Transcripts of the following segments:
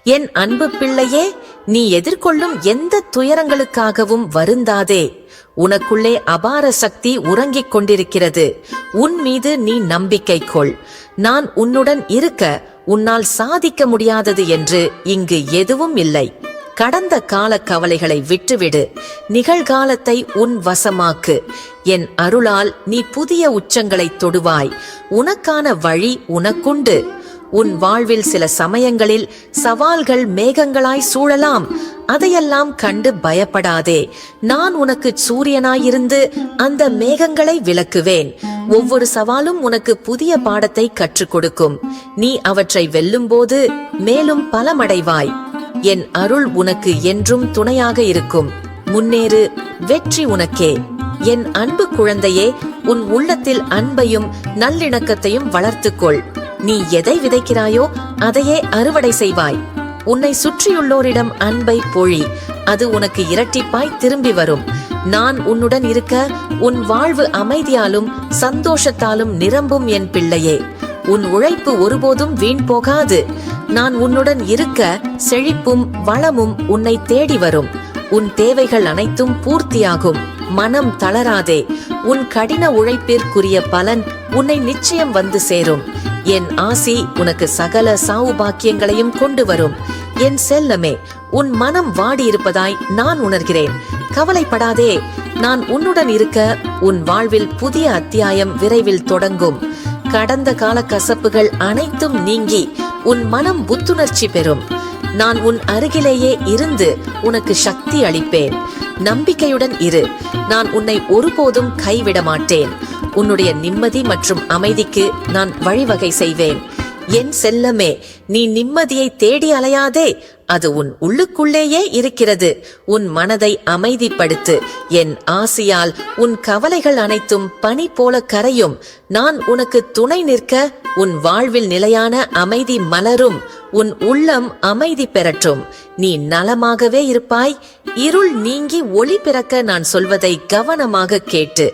என் அன்பு பிள்ளையே, நீ எதிர்கொள்ளும் எந்த துயரங்களுக்காகவும் வருந்தாதே. உனக்குள்ளே அபார சக்தி உறங்கிக் கொண்டிருக்கிறது. உன் மீது நீ நம்பிக்கை கொள். நான் உன்னுடன் இருக்க உன்னால் சாதிக்க முடியாதது என்று இங்கு எதுவும் இல்லை. கடந்த கால கவலைகளை விட்டுவிடு. நிகழ்காலத்தை உன் வசமாக்கு. என் அருளால் நீ புதிய உச்சங்களை தொடுவாய். உனக்கான வழி உனக்குண்டு. உன் வாழ்வில் சில சமயங்களில் சவால்கள் மேகங்களாய் சூழலாம். அதையெல்லாம் கண்டு பயப்படாதே. நான் உனக்கு சூரியனாயிருந்து அந்த மேகங்களை விலக்குவேன். ஒவ்வொரு சவாலும் உனக்கு புதிய பாடத்தை கற்றுக் கொடுக்கும். நீ அவற்றை வெல்லும்போது மேலும் பலமடைவாய். என் அருள் உனக்கு என்றும் துணையாக இருக்கும். முன்னேறு, வெற்றி உனக்கே. என் அன்பு குழந்தையே, உன் உள்ளத்தில் அன்பையும் நல்லிணக்கத்தையும் வளர்த்துக்கொள். நீ எதை விதைக்கிறாயோ அதையே அறுவடை செய்வாய். உன்னை சுற்றியுள்ளோரிடம் அன்பை பொழி. அது உனக்கு இரட்டிப்பாய் திரும்பி வரும். நான் உன்னுடன் இருக்க உன் வாழ்வு அமைதியாலும் சந்தோஷத்தாலும் நிரம்பும் என் பிள்ளையே. உன் உழைப்பு ஒருபோதும் வீண் போகாது. நான் உன்னுடன் இருக்க செழிப்பும் வளமும் உன்னை தேடி வரும். உன் தேவைகள் அனைத்தும் பூர்த்தியாகும். மனம் தளராதே. உன் கடின உழைப்பிற்குரிய பலன் உன்னை நிச்சயம் வந்து சேரும். என் ஆசி உனக்கு சகல சௌபாக்கியங்களையும் கொண்டு வரும். என் செல்லமே, உன் மனம் வாடியிருப்பதாய் நான் உணர்கிறேன். கவலைப்படாதே. நான் உன்னுடன் இருக்க உன் வாழ்வில் புதிய அத்தியாயம் விரைவில் தொடங்கும். கடந்த கால கசப்புகள் அனைத்தும் நீங்கி உன் மனம் புத்துணர்ச்சி பெறும். நான் உன் அருகிலேயே இருந்து உனக்கு சக்தி அளிப்பேன். நம்பிக்கையுடன் இரு. நான் உன்னை ஒருபோதும் கைவிட மாட்டேன். உன்னுடைய நிம்மதி மற்றும் அமைதிக்கு நான் வழிவகை செய்வேன். என் செல்லமே, நீ நிம்மதியை தேடி அலையாதே. அது உன் உள்ளுக்குள்ளேயே இருக்கிறது. உன் மனதை அமைதிப்படுத்து. என் ஆசியால் உன் கவலைகள் அனைத்தும் பனி போல கரையும். நான் உனக்கு துணை நிற்க உன் வாழ்வில் நிலையான அமைதி மலரும். உன் உள்ளம் அமைதி பெறட்டும். நீ நலமாகவே இருப்பாய். இருள் நீங்கி ஒளி பிறக்க நான் சொல்வதை கவனமாக கேட்டு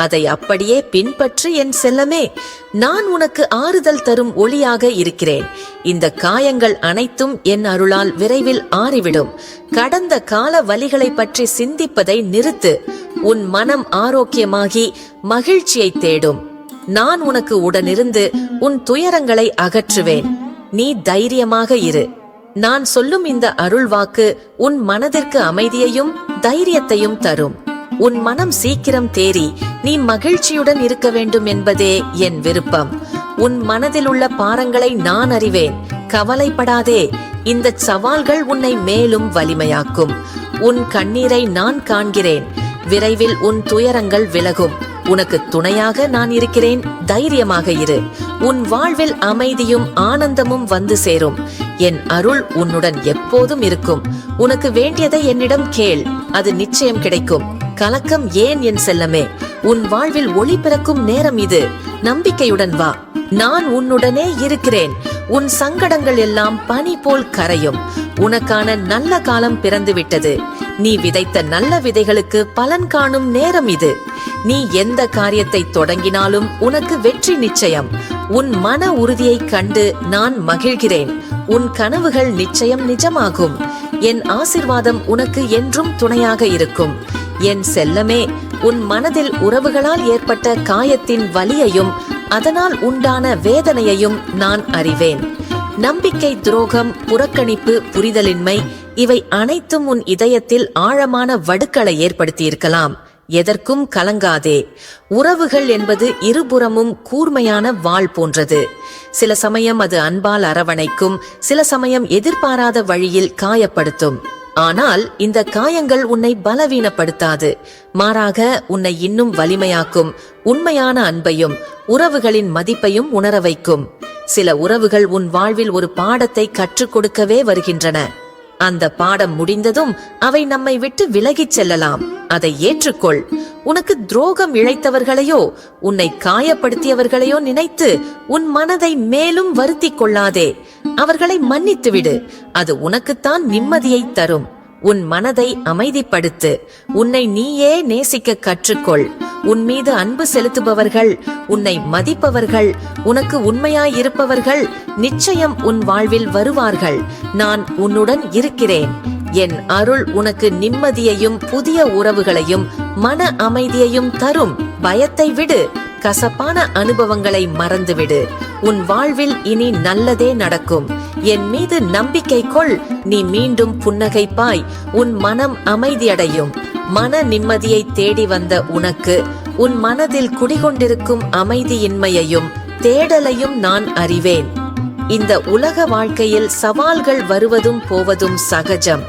அதை அப்படியே பின்பற்று என் செல்லமே. நான் உனக்கு ஆறுதல் தரும் ஒளியாக இருக்கிறேன். இந்த காயங்கள் அனைத்தும் என் அருளால் விரைவில் ஆறிவிடும். கடந்த கால வலிகளை பற்றி சிந்திப்பதை நிறுத்து. உன் மனம் ஆரோக்கியமாகி மகிழ்ச்சியை தேடும். நான் உனக்கு உடனிருந்து உன் துயரங்களை அகற்றுவேன். நீ தைரியமாக இரு. நான் சொல்லும் இந்த அருள் வாக்கு உன் மனதிற்கு அமைதியையும் தைரியத்தையும் தரும். உன் மனம் சீக்கிரம் தேறி நீ மகிழ்ச்சியுடன் இருக்க வேண்டும் என்பதே என் விருப்பம். உன் மனதில் உள்ள பாரங்களை நான் அறிவேன். கவலைப்படாதே. இந்த சவால்கள் உன்னை மேலும் வலிமையாக்கும். உன் கண்ணீரை நான் காண்கிறேன். விரைவில் உன் துயரங்கள் விலகும். உனக்கு துணையாக நான் இருக்கிறேன். தைரியமாக இரு. உன் வாழ்வில் அமைதியும் ஆனந்தமும் வந்து சேரும். என் அருள் உன்னுடன் எப்போதும் இருக்கும். உனக்கு வேண்டியதை என்னிடம் கேள். அது நிச்சயம் கிடைக்கும். கலக்கம் ஏன் என் செல்லமே? உன் வாழ்வில் ஒளி பிறக்கும் நேரம் இது. நம்பிக்கையுடன் வா. நான் உன்னுடனே இருக்கிறேன். உன் சங்கடங்கள் எல்லாம் பனி போல் கரையும். உனக்கான நல்ல காலம் பிறந்து விட்டது. நீ விதைத்த நல்ல விதைகளுக்கு பலன் காணும் நேரம் இது. நீ எந்த காரியத்தை தொடங்கினாலும் உனக்கு வெற்றி நிச்சயம். உன் மன உறுதியை கண்டு நான் மகிழ்கிறேன். உன் கனவுகள் நிச்சயம் நிஜமாகும். என் ஆசிர்வாதம் உனக்கு என்றும் துணையாக இருக்கும். என் செல்லமே, உன் மனதில் உறவுகளால் ஏற்பட்ட காயத்தின் வலியையும் அதனால் உண்டான வேதனையையும் நான் அறிவேன். நம்பிக்கை துரோகம், புறக்கணிப்பு, புரிதலின்மை இவை அனைத்தும் உன் இதயத்தில் ஆழமான வடுக்களை ஏற்படுத்தியிருக்கலாம். எதற்கும் கலங்காதே. உறவுகள் என்பது இருபுறமும் கூர்மையான வாள் போன்றது. சில சமயம் அது அன்பால் அரவணைக்கும், சில சமயம் எதிர்பாராத வழியில் காயப்படுத்தும். ஆனால் இந்த காயங்கள் உன்னை பலவீனப்படுத்தாது. மாறாக உன்னை இன்னும் வலிமையாக்கும். உண்மையான அன்பையும் உறவுகளின் மதிப்பையும் உணர வைக்கும். சில உறவுகள் உன் வாழ்வில் ஒரு பாடத்தை கற்றுக் கொடுக்கவே வருகின்றன. அந்த பாடம் முடிந்ததும் அவை நம்மை விட்டு விலகிச் செல்லலாம். அதை ஏற்றுக்கொள். உனக்கு துரோகம் இழைத்தவர்களையோ உன்னை காயப்படுத்தியவர்களையோ நினைத்து உன் மனதை மேலும் வருத்திக் கொள்ளாதே. அவர்களை மன்னித்து விடு. அது உனக்குத்தான் நிம்மதியை தரும். உன் மனதை அமைதிப்படுத்து. உன்னை நீயே நேசிக்க கற்றுக்கொள். உன் மீது அன்பு செலுத்துபவர்கள், உன்னை மதிப்பவர்கள், உனக்கு உண்மையாயிருப்பவர்கள் நிச்சயம் உன் வாழ்வில் வருவார்கள். நான் உன்னுடன் இருக்கிறேன். என் அருள் உனக்கு நிம்மதியையும் புதிய உறவுகளையும் மன அமைதியையும் தரும். பயத்தை விடு. கசப்பான அனுபவங்களை மறந்துவிடு. உன் வாழ்வில் இனி நல்லதே நடக்கும். என் மீது நம்பிக்கை கொள். நீ மீண்டும் புன்னகைப்பாய். உன் மனம் அமைதியடையும். மன நிம்மதியை தேடி வந்த உனக்கு உன் மனதில் குடிகொண்டிருக்கும் அமைதியின்மையையும் தேடலையும் நான் அறிவேன். இந்த உலக வாழ்க்கையில் சவால்கள் வருவதும் போவதும் சகஜம்.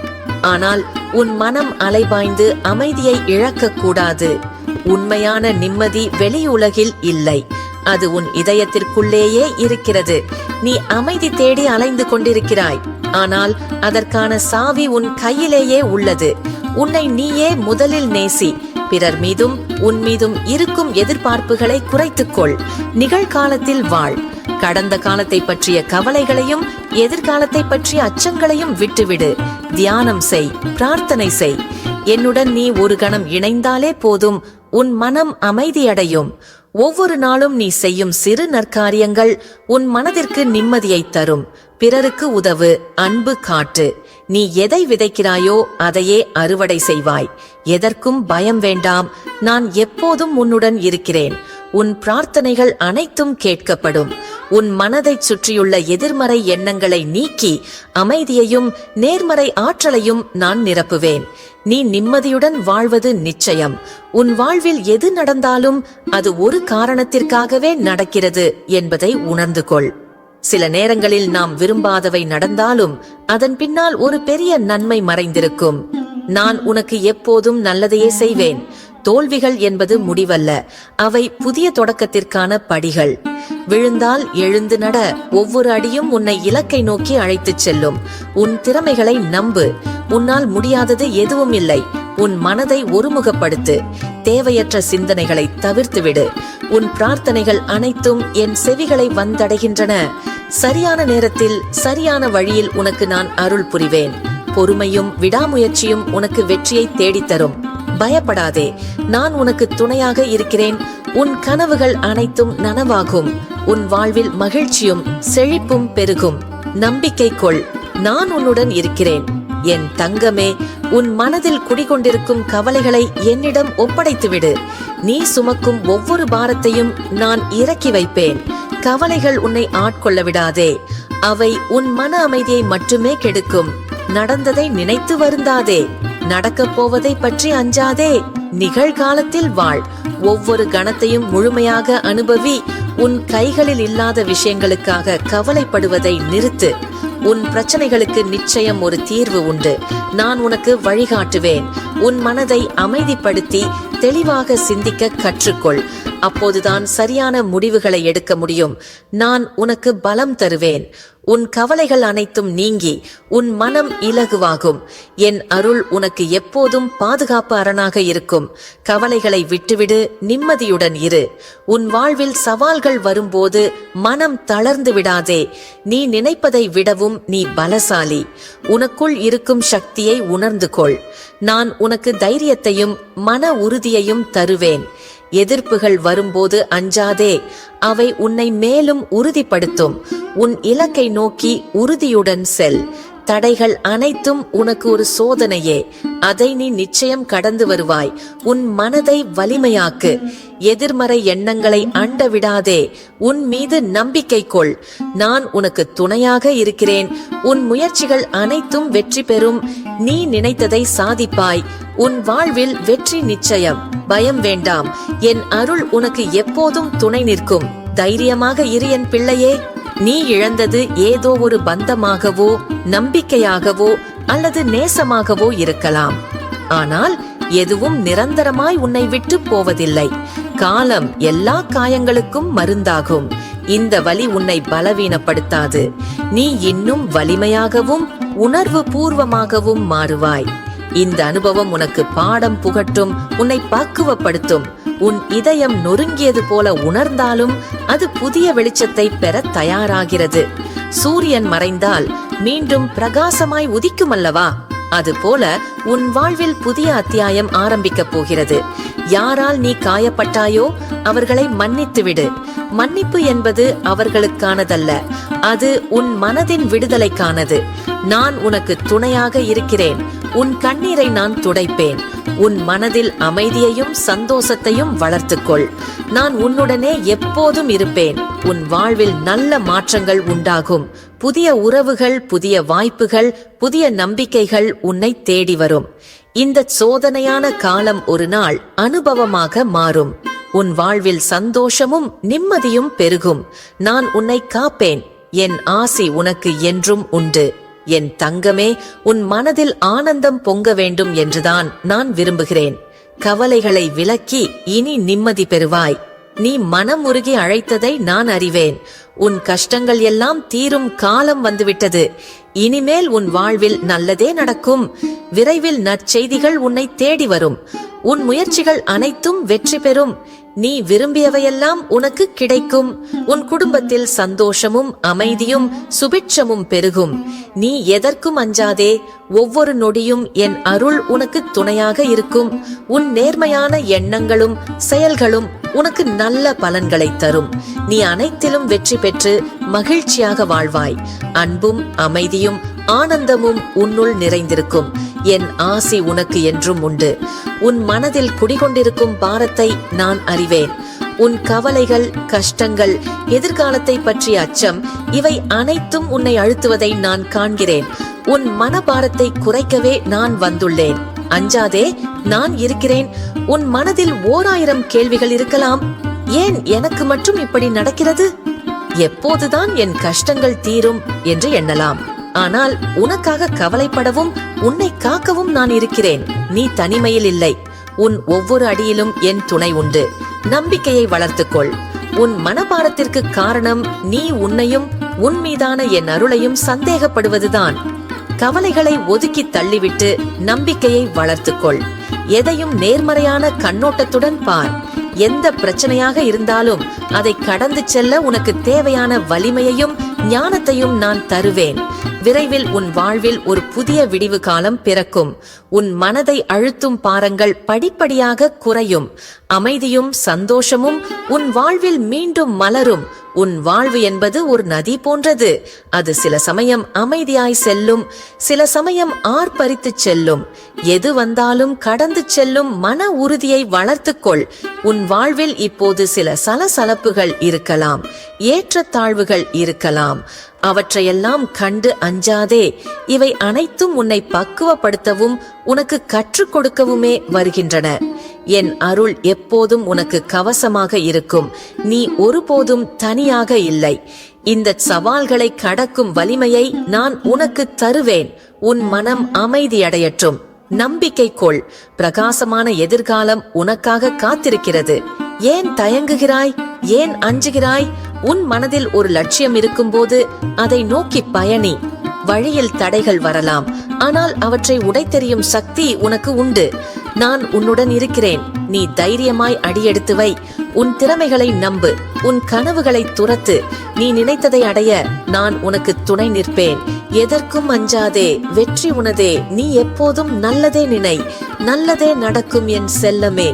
ஆனால் உன் மனம் அலைபாய்ந்து அமைதியை இழக்கக்கூடாது. உண்மையான நிம்மதி வெளியுலகில் இல்லை, அது உன் இதயத்திற்குள்ளேயே இருக்கிறது. நீ அமைதி தேடி அலைந்து கொண்டிருக்கிறாய், ஆனால் அதற்கான சாவி உன் கையிலேயே உள்ளது. உன்னை நீயே முதலில் நேசி. பிறர் மீதும் உன் மீதும் இருக்கும் எதிர்பார்ப்புகளை குறைத்துக்கொள். நிகழ்காலத்தில் வாழ். கடந்த காலத்தை பற்றிய கவலைகளையும் எதிர்காலத்தை பற்றிய அச்சங்களையும் விட்டுவிடு. தியானம் செய், பிரார்த்தனை செய். என்னுடன் நீ ஒரு கணம் இணைந்தாலே போதும், உன் மனம் அமைதியடையும். ஒவ்வொரு நாளும் நீ செய்யும் சிறு நற்காரியங்கள் உன் மனதிற்கு நிம்மதியை தரும். பிறருக்கு உதவு, அன்பு காட்டு. நீ எதை விதைக்கிறாயோ அதையே அறுவடை செய்வாய். எதற்கும் பயம் வேண்டாம். நான் எப்போதும் உன்னுடன் இருக்கிறேன். உன் பிரார்த்தனைகள் அனைத்தும் கேட்கப்படும். உன் மனதை சுற்றியுள்ள எதிர்மறை எண்ணங்களை நீக்கி அமைதியையும் நேர்மறை ஆற்றலையும் நான் நிரப்புவேன். நீ நிம்மதியுடன் வாழ்வது நிச்சயம். உன் வாழ்வில் எது நடந்தாலும் அது ஒரு காரணத்திற்காகவே நடக்கிறது என்பதை உணர்ந்து கொள். சில நேரங்களில் நாம் விரும்பாதவை நடந்தாலும் அதன் பின்னால் ஒரு பெரிய நன்மை மறைந்திருக்கும். நான் உனக்கு எப்போதும் நல்லதையே செய்வேன். தோல்விகள் என்பது முடிவல்ல, அவை புதிய தொடக்கத்திற்கான படிகள். விழுந்தால் எழுந்து நட. ஒவ்வொரு அடியும் உன்னை இலக்கை நோக்கி அழைத்துச் செல்லும். உன் திறமைகளை நம்பு. உன்னால் முடியாதது எதுவும் இல்லை. உன் மனதை ஒருமுகப்படுத்து. தேவையற்ற சிந்தனைகளை தவிர்த்துவிடு. உன் பிரார்த்தனைகள் அனைத்தும் என் செவிகளை வந்தடைகின்றன. சரியான நேரத்தில் சரியான வழியில் உனக்கு நான் அருள் புரிவேன். பொறுமையும் விடாமுயற்சியும் உனக்கு வெற்றியை தேடித்தரும். பயப்படாதே, நான் உனக்கு துணையாக இருக்கிறேன். உன் கனவுகள் அனைத்தும் நனவாகும். உன் வாழ்வில் மகிழ்ச்சியும் செழிப்பும் பெருகும். நம்பிக்கை கொள், நான் உன்னுடன் இருக்கிறேன். என் தங்கமே, உன் மனதில் குடிகொண்டிருக்கும் கவலைகளை என்னிடம் ஒப்படைத்துவிடு. நீ சுமக்கும் ஒவ்வொரு பாரத்தையும் நான் இறக்கி வைப்பேன். கவலைகள் உன்னை ஆட்கொள்ள விடாதே. அவை உன் மன அமைதியை மட்டுமே கெடுக்கும். நடந்ததை நினைத்து வருந்தாதே. நடக்கப் போவதை பற்றி அஞ்சாதே. நிகழ்காலத்தில் வாழ். ஒவ்வொரு கணத்தையும் முழுமையாக அனுபவி. உன் கைகளில் இல்லாத விஷயங்களுக்காக கவலைப்படுவதை நிறுத்து. உன் பிரச்சனைகளுக்கு நிச்சயம் ஒரு தீர்வு உண்டு. நான் உனக்கு வழிகாட்டுவேன். உன் மனதை அமைதிப்படுத்தி தெளிவாக சிந்திக்க கற்றுக்கொள். அப்போதுதான் சரியான முடிவுகளை எடுக்க முடியும். நான் உனக்கு பலம் தருவேன். உன் கவலைகள் அனைத்தும் நீங்கி உன் மனம் இலகுவாகும். என் அருள் உனக்கு எப்போதும் பாதுகாப்பு அரணாக இருக்கும். கவலைகளை விட்டுவிடு, நிம்மதியுடன் இரு. உன் வாழ்வில் சவால்கள் வரும்போது மனம் தளர்ந்து விடாதே. நீ நினைப்பதை விடவும் நீ பலசாலி. உனக்குள் இருக்கும் சக்தியை உணர்ந்து கொள். நான் உனக்கு தைரியத்தையும் மன உறுதியையும் தருவேன். எதிர்ப்புகள் வரும்போது அஞ்சாதே. அவை உன்னை மேலும் உறுதிப்படுத்தும். உன் இலக்கை நோக்கி உறுதியுடன் செல். தடைகள் அனைத்தும் உனக்கு ஒரு சோதனையே. அதை நீ நிச்சயம் கடந்து வருவாய். உன் மனதை வலிமையாக்கு. எதிர்மறை எண்ணங்களை அண்ட விடாதே. உன் மீது நம்பிக்கை கொள். நான் உனக்கு துணையாக இருக்கிறேன். உன் முயற்சிகள் அனைத்தும் வெற்றி பெறும். நீ நினைத்ததை சாதிப்பாய். உன் வாழ்வில் வெற்றி நிச்சயம். பயம் வேண்டாம். என் அருள் உனக்கு எப்போதும் துணை நிற்கும். தைரியமாக இரு என் பிள்ளையே. நீ இழந்தது ஏதோ ஒரு பந்தமாகவோ நம்பிக்கையாகவோ அல்லது நேசமாகவோ இருக்கலாம். ஆனால் எதுவும் நிரந்தரமாய் உன்னை விட்டு போவதில்லை. காலம் எல்லா காயங்களுக்கும் மருந்தாகும். இந்த வலி உன்னை பலவீனப்படுத்தாது. நீ இன்னும் வலிமையாகவும் உணர்வு பூர்வமாகவும் மாறுவாய். இந்த அனுபவம் உனக்கு பாடம் புகட்டும், உன்னை பக்குவப்படுத்தும். உன் இதயம் நொறுங்கியது போல உணர்ந்தாலும் அது புதிய வெளிச்சத்தை பெற தயாராகிறது. சூரியன் மறைந்தால் மீண்டும் பிரகாசமாய் உதிக்கும் அல்லவா? அதுபோல உன் வாழ்வில் புதிய அத்தியாயம் ஆரம்பிக்கப் போகிறது. யாரால் நீ காயப்பட்டாயோ அவர்களை மன்னித்துவிடு. மன்னிப்பு என்பது அவர்களுக்கானதல்ல, அது உன் மனதின் விடுதலைக்கானது. நான் உனக்கு துணையாக இருக்கிறேன். உன் கண்ணீரை நான் துடைப்பேன். உன் மனதில் அமைதியையும் சந்தோஷத்தையும் வளர்த்துக்கொள். நான் உன்னுடனே எப்போதும் இருப்பேன். உன் வாழ்வில் நல்ல மாற்றங்கள் உண்டாகும். புதிய உறவுகள், புதிய வாய்ப்புகள், புதிய நம்பிக்கைகள் உன்னை தேடி வரும். இந்த சோதனையான காலம் ஒரு நாள் அனுபவமாக மாறும். உன் வாழ்வில் சந்தோஷமும் நிம்மதியும் பெருகும். நான் உன்னை காப்பேன். என் ஆசி உனக்கு என்றும் உண்டு. என் தங்கமே, உன் மனதில் ஆனந்தம் பொங்க வேண்டும் என்றுதான் நான் விரும்புகிறேன். கவலைகளை விலக்கி இனி நிம்மதி பெறுவாய். நீ மனம் உருகி அழைத்ததை நான் அறிவேன். உன் கஷ்டங்கள் எல்லாம் தீரும் காலம் வந்துவிட்டது. இனிமேல் உன் வாழ்வில் நல்லதே நடக்கும். விரைவில் நற்செய்திகள் உன்னை தேடி வரும். உன் முயற்சிகள் அனைத்தும் வெற்றி பெறும். நீ விரும்பியவையெல்லாம் உனக்கு கிடைக்கும். உன் குடும்பத்தில் சந்தோஷமும் அமைதியும் சுபிட்சமும் பெருகும். நீ எதற்கும் அஞ்சாதே. ஒவ்வொரு நொடியும் என் அருள் உனக்கு துணையாக இருக்கும். உன் நேர்மையான எண்ணங்களும் செயல்களும் உனக்கு நல்ல பலன்களை தரும். நீ அனைத்திலும் வெற்றி பெற்று மகிழ்ச்சியாக வாழ்வாய். அன்பும் அமைதியும் ஆனந்தமும் உன்னுள் நிறைந்திருக்கும். என் ஆசி உனக்கு என்றும் உண்டு. உன் மனதில் குடிகொண்டிருக்கும் பாரத்தை நான் அறிவேன். உன் கவலைகள், கஷ்டங்கள், எதிர்காலத்தை பற்றிய அச்சம், இவை அனைத்தும் உன்னை அழுத்துவதை நான் காண்கிறேன். உன் மனபாரத்தை குறைக்கவே நான் வந்துள்ளேன். அஞ்சாதே, நான் இருக்கிறேன். உன் மனதில் 1000 கேள்விகள் இருக்கலாம். ஏன் எனக்கு மட்டும் இப்படி நடக்கிறது? எப்போதுதான் என் கஷ்டங்கள் தீரும் என்று எண்ணலாம். ஆனால் உனக்காக கவலைப்படவும் உன்னை காக்கவும் நான் இருக்கிறேன். நீ தனிமையில் இல்லை. உன் ஒவ்வொரு அடியிலும் என் துணை உண்டு. நம்பிக்கையை வளர்த்துக்கொள். உன் மனபாரத்திற்கு காரணம் நீ உன்னையும் உன் மீதான என் அருளையும் சந்தேகப்படுவதுதான். கவலைகளை ஒதுக்கி தள்ளிவிட்டு நம்பிக்கையை வளர்த்துக்கொள். எதையும் நேர்மறையான கண்ணோட்டத்துடன் பார். எந்த பிரச்சனையாக இருந்தாலும் அதை கடந்து செல்ல உனக்கு தேவையான வலிமையையும் ஞானத்தையும் நான் தருவேன். விரைவில் உன் வாழ்வில் ஒரு புதிய விடிவு காலம் பிறக்கும். உன் மனதை அழுத்தும் பாரங்கள் படிப்படியாக குறையும். அமைதியும் சந்தோஷமும் உன் வாழ்வில் மீண்டும் மலரும். உன் வாழ்வு என்பது ஒரு நதி போன்றது. அது சில சமயம் அமைதியாய் செல்லும், சில சமயம் ஆர்ப்பரித்து செல்லும். எது வந்தாலும் கடந்து செல்லும் மன உறுதியை வளர்த்துக்கொள். உன் வாழ்வில் இப்போது சில சலசலப்புகள் இருக்கலாம், ஏற்றத்தாழ்வுகள் இருக்கலாம். அவற்றையெல்லாம் கண்டு அஞ்சாதே. இவை அனைத்தும் உன்னை பக்குவப்படுத்தவும் உனக்கு கற்றுக் கொடுக்கவுமே வருகின்றன. என் அருள் எப்போதும் உனக்கு கவசமாக இருக்கும். நீ ஒருபோதும் தனியாக இல்லை. இந்த சவால்களை கடக்கும் வலிமையை நான் உனக்கு தருவேன். உன் மனம் அமைதியடையட்டும். நம்பிக்கை கொள். பிரகாசமான எதிர்காலம் உனக்காக காத்திருக்கிறது. ஏன் தயங்குகிறாய்? ஏன் அஞ்சுகிறாய்? உன் மனதில் ஒரு லட்சியம் இருக்கும்போது அதை நோக்கி பயணி. வழியில் தடைகள் வரலாம், ஆனால் அவற்றை உடைத்தெறியும் சக்தி உனக்கு உண்டு. நான் உன்னுடன் இருக்கிறேன். நீ தைரியமாய் அடியெடுத்து வை. உன் திறமைகளை நம்பு. உன் கனவுகளை துரத்து. நீ நினைத்ததை அடைய நான் உனக்கு துணை நிற்பேன். எதற்கும் அஞ்சாதே. வெற்றி உனதே. நீ எப்போதும் நல்லதே நினை. நல்லதே நடக்கும் என் செல்லமே.